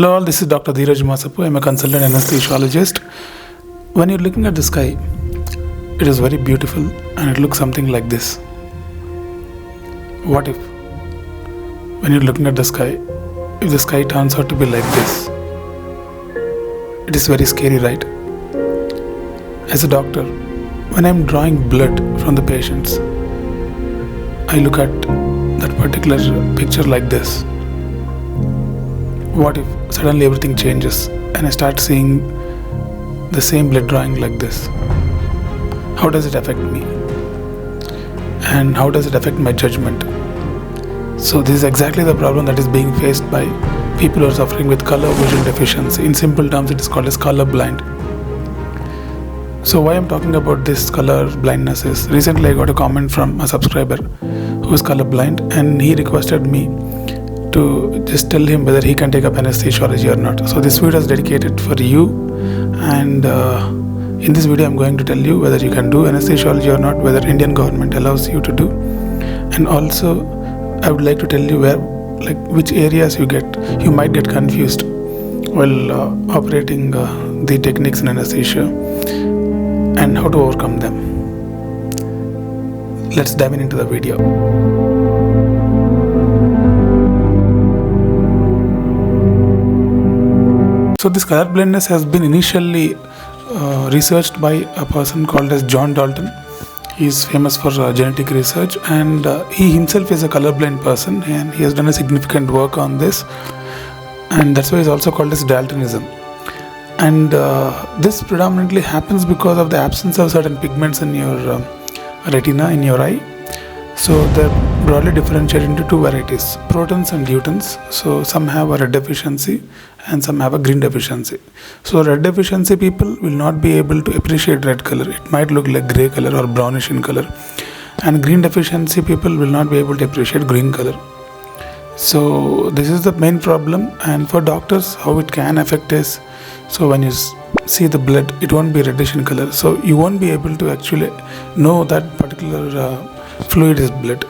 Hello all, this is Dr. Dheeraj Masapu. I'm a consultant anesthesiologist. When you're looking at the sky, it is very beautiful and it looks something like this. What if, when you're looking at the sky, if the sky turns out to be like this? It is very scary, right? As a doctor, when I'm drawing blood from the patients, I look at that particular picture like this. What if suddenly everything changes and I start seeing the same blood drawing like this? How does it affect me? And how does it affect my judgment? So this is exactly the problem that is being faced by people who are suffering with color vision deficiency. In simple terms, it is called as color blind. So why I'm talking about this color blindness is, recently I got a comment from a subscriber who is color blind, and he requested me to just tell him whether he can take up anesthesiology or not. So this video is dedicated for you, and in this video I'm going to tell you whether you can do anesthesiology or not, whether Indian government allows you to do, and also I would like to tell you which areas you might get confused while operating the techniques in anesthesia and how to overcome them. Let's dive into the video. So this color blindness has been initially researched by a person called as John Dalton. He is famous for genetic research, and he himself is a colorblind person, and he has done a significant work on this, and that's why he is also called as Daltonism. And this predominantly happens because of the absence of certain pigments in your retina, in your eye. So they're broadly differentiated into two varieties, protons and deuterons. So some have a red deficiency and some have a green deficiency. So red deficiency people will not be able to appreciate red color. It might look like grey color or brownish in color. And green deficiency people will not be able to appreciate green color. So this is the main problem, and for doctors how it can affect is, so when you see the blood, it won't be reddish in color. So you won't be able to actually know that particular fluid is blood.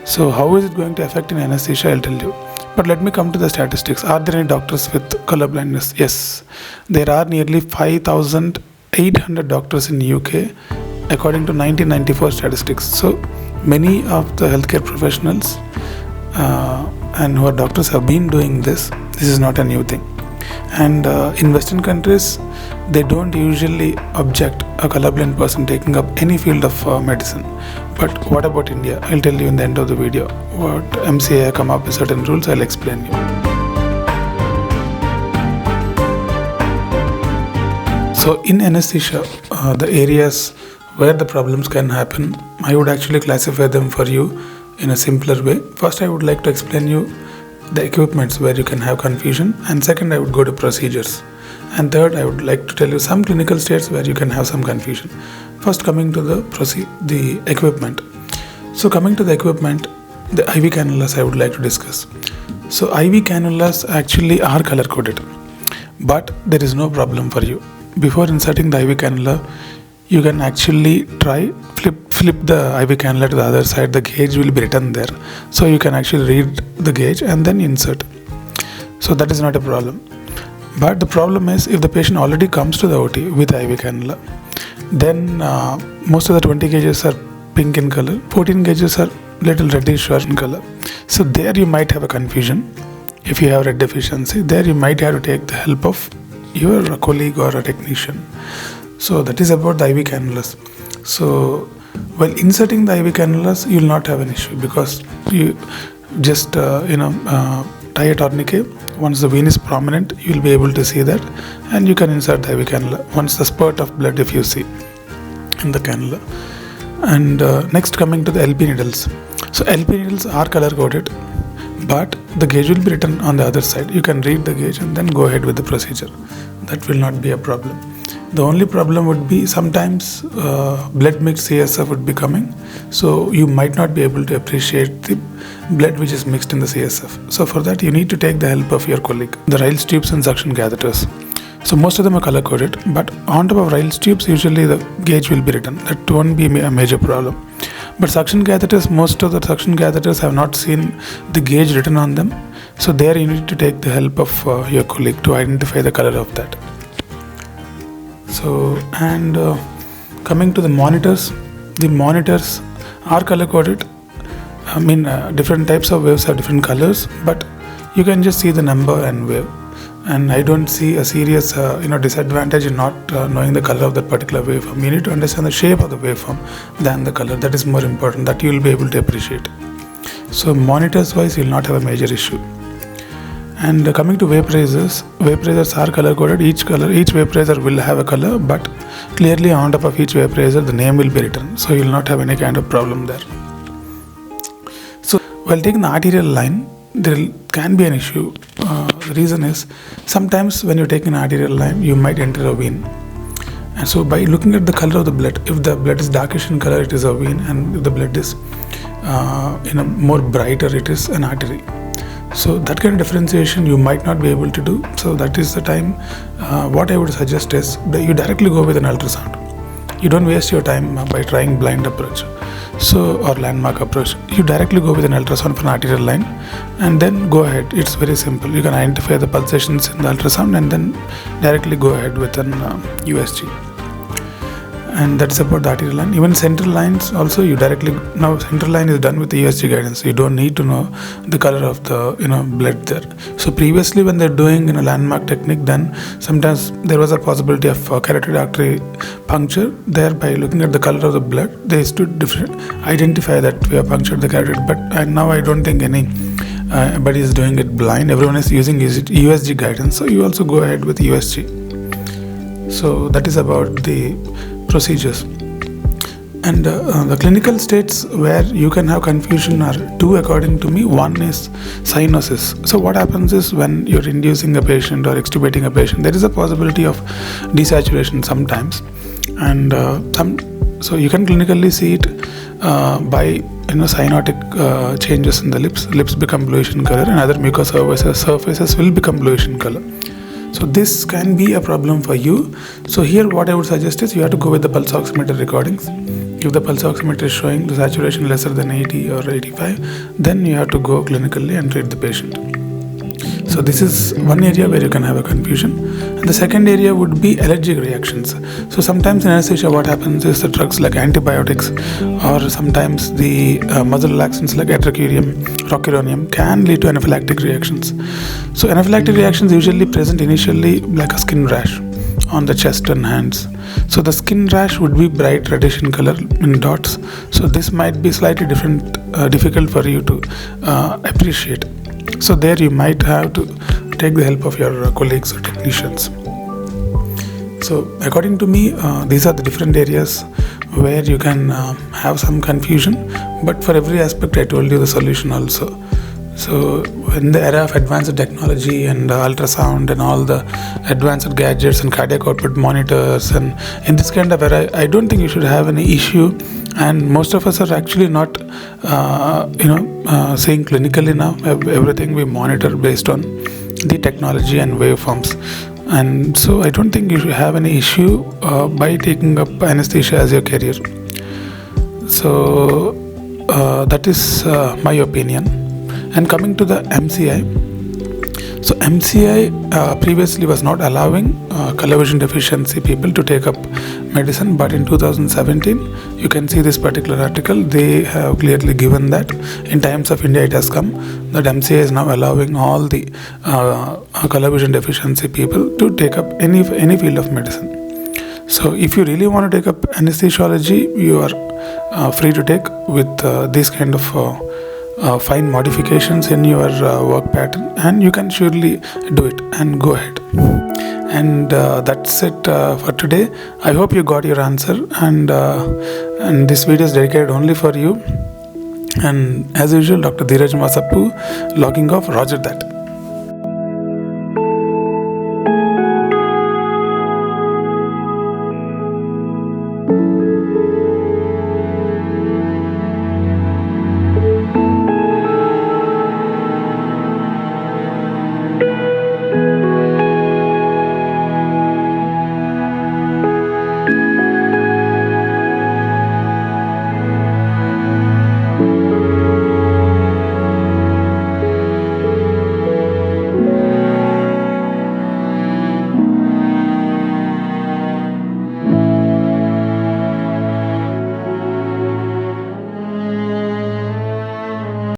So how is it going to affect in anesthesia? I'll tell you. But let me come to the statistics. Are there any doctors with color blindness? Yes. There are nearly 5,800 doctors in UK according to 1994 statistics. So many of the healthcare professionals and who are doctors have been doing this. This is not a new thing. And in Western countries, they don't usually object a colorblind person taking up any field of medicine. But what about India? I'll tell you in the end of the video. What MCA have come up with certain rules, I'll explain you. So in anesthesia, the areas where the problems can happen, I would actually classify them for you in a simpler way. First, I would like to explain you the equipments where you can have confusion, and second I would go to procedures, and third I would like to tell you some clinical states where you can have some confusion. First, coming to the equipment. So coming to the equipment, the IV cannulas I would like to discuss. So IV cannulas actually are color coded, but there is no problem for you. Before inserting the IV cannula, you can actually flip the IV cannula to the other side. The gauge will be written there, so you can actually read the gauge and then insert. So that is not a problem. But the problem is if the patient already comes to the OT with IV cannula, then most of the 20 gauges are pink in color, 14 gauges are little reddish in color. So there you might have a confusion. If you have red deficiency, there you might have to take the help of your colleague or a technician. So that is about the IV cannulas. So while inserting the IV cannulas, you will not have an issue because you just tie a tourniquet. Once the vein is prominent, you will be able to see that, and you can insert the IV cannula once the spurt of blood if you see in the cannula. And next, coming to the LP needles. So LP needles are color coded, but the gauge will be written on the other side. You can read the gauge and then go ahead with the procedure. That will not be a problem. The only problem would be sometimes blood mixed CSF would be coming, so you might not be able to appreciate the blood which is mixed in the CSF. So for that you need to take the help of your colleague. The Ryle's tubes and suction catheters. So most of them are color coded, but on top of Ryle's tubes usually the gauge will be written. That won't be a major problem. But suction catheters, most of the suction catheters have not seen the gauge written on them. So there you need to take the help of your colleague to identify the color of that. So, and coming to the monitors are color coded. I mean, different types of waves have different colors, but you can just see the number and wave. And I don't see a serious disadvantage in not knowing the color of that particular waveform. You need to understand the shape of the waveform than the color. That is more important, that you will be able to appreciate. So monitors wise, you will not have a major issue. And coming to vaporizers are color coded. Each vaporizer will have a color, but clearly on top of each vaporizer the name will be written, so you will not have any kind of problem there. So while taking the arterial line, there can be an issue. The reason is, sometimes when you take an arterial line, you might enter a vein. And so by looking at the color of the blood, if the blood is darkish in color, it is a vein, and if the blood is more brighter, it is an artery. So that kind of differentiation you might not be able to do. So that is the time what I would suggest is that you directly go with an ultrasound. You don't waste your time by trying blind approach or landmark approach. You directly go with an ultrasound for an arterial line, and then go ahead. It's very simple. You can identify the pulsations in the ultrasound and then directly go ahead with an USG. And that's about the arterial line. Even central lines also, now central line is done with the USG guidance. You don't need to know the color of the blood there. So previously when they're doing landmark technique, then sometimes there was a possibility of carotid artery puncture. There, by looking at the color of the blood, they used to identify that we have punctured the carotid. But now I don't think anybody is doing it blind. Everyone is using USG guidance. So you also go ahead with USG. So that is about the procedures. And the clinical states where you can have confusion are two, according to me. One is cyanosis. So what happens is, when you're inducing a patient or extubating a patient, there is a possibility of desaturation sometimes, and so you can clinically see it by cyanotic changes in the lips become bluish in color, and other mucous surfaces will become bluish in color. So this can be a problem for you. So here what I would suggest is, you have to go with the pulse oximeter recordings. If the pulse oximeter is showing the saturation lesser than 80 or 85, then you have to go clinically and treat the patient. So this is one area where you can have a confusion. And the second area would be allergic reactions. So sometimes in anesthesia what happens is, the drugs like antibiotics or sometimes the muscle relaxants like atracurium, rocuronium can lead to anaphylactic reactions. So anaphylactic reactions usually present initially like a skin rash on the chest and hands. So the skin rash would be bright reddish in color in dots. So this might be slightly difficult for you to appreciate. So there you might have to take the help of your colleagues or technicians. So according to me, these are the different areas where you can have some confusion, but for every aspect I told you the solution also. So in the era of advanced technology and ultrasound and all the advanced gadgets and cardiac output monitors, and in this kind of era, I don't think you should have any issue. And most of us are actually not saying clinically now. Everything we monitor based on the technology and waveforms. And so I don't think you should have any issue by taking up anesthesia as your career. So that is my opinion. And coming to the MCI, so MCI previously was not allowing color vision deficiency people to take up medicine, but in 2017 you can see this particular article, they have clearly given that in Times of India it has come that MCI is now allowing all the color vision deficiency people to take up any field of medicine. So if you really want to take up anesthesiology, you are free to take with these kind of fine modifications in your work pattern, and you can surely do it and go ahead. And that's it for today. I hope you got your answer, and this video is dedicated only for you. And as usual, Dr. Dheeraj Masappu logging off. Roger that.